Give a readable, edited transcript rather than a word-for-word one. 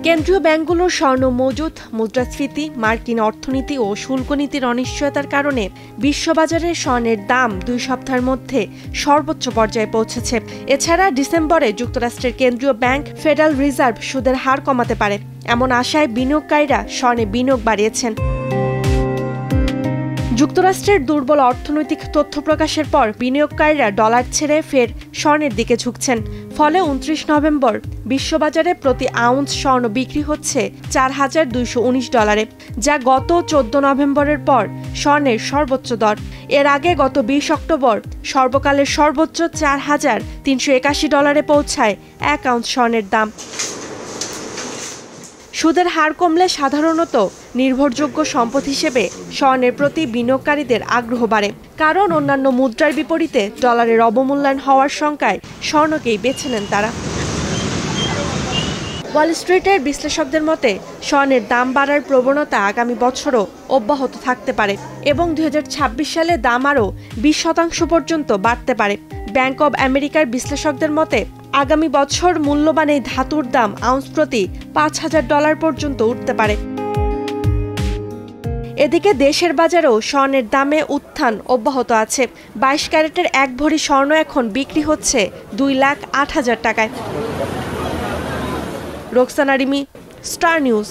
কেন্দ্রীয় ব্যাংকগুলোর স্বর্ণ মজুত, মুদ্রাস্ফীতি, মার্কিন অর্থনীতি ও শুল্ক নীতির অনিশ্চয়তার কারণে বিশ্ববাজারে স্বর্ণের দাম 2 সপ্তাহের মধ্যে সর্বোচ্চ পর্যায়ে পৌঁছেছে। এছাড়া ডিসেম্বরে যুক্তরাষ্ট্রের কেন্দ্রীয় ব্যাংক ফেডারেল রিজার্ভ সুদের হার কমাতে পারে, এমন আশায় বিনিয়োগকারীরা স্বর্ণে বিনিয়োগ বাড়িয়েছেন। যুক্তরাষ্ট্রের দুর্বল অর্থনৈতিক তথ্য প্রকাশের পর বিনিয়োগকারীরা ডলার ছেড়ে ফের স্বর্ণের দিকে ঝুঁকছেন। ফলে 29 নভেম্বর বিশ্ববাজারে প্রতি আউন্স স্বর্ণ বিক্রি হচ্ছে $4,219, যা গত 14 নভেম্বরের পর স্বর্ণের সর্বোচ্চ দর। এর আগে গত 20 অক্টোবর সর্বকালের সর্বোচ্চ $4,381 পৌঁছায় 1 আউন্স স্বর্ণের দাম। সুদের হার কমলে সাধারণত নির্ভরযোগ্য সম্পদ হিসেবে স্বর্ণের প্রতি বিনিয়োগকারীদের আগ্রহ বাড়ে, কারণ অন্যান্য মুদ্রার বিপরীতে ডলারের অবমূল্যায়ন হওয়ার শঙ্কায় স্বর্ণকেই বেছে নেন তারা। ওয়াল স্ট্রিটের বিশ্লেষকদের মতে স্বর্ণের দাম বাড়ার প্রবণতা আগামী বছরও অব্যাহত থাকতে পারে এবং 2026 সালে দাম আরও 20% পর্যন্ত বাড়তে পারে। ব্যাংক অব আমেরিকার বিশ্লেষকদের মতে আগামী বছর মূল্যবান এই ধাতুর দাম আউন্স প্রতি $5,000 পর্যন্ত উঠতে পারে। এদিকে দেশের বাজারেও স্বর্ণের দামে উত্থান অব্যাহত আছে। 22 ক্যারেটের 1 ভরি স্বর্ণ এখন বিক্রি হচ্ছে $2,08,000 টাকায়। Roksana Rimi, star news.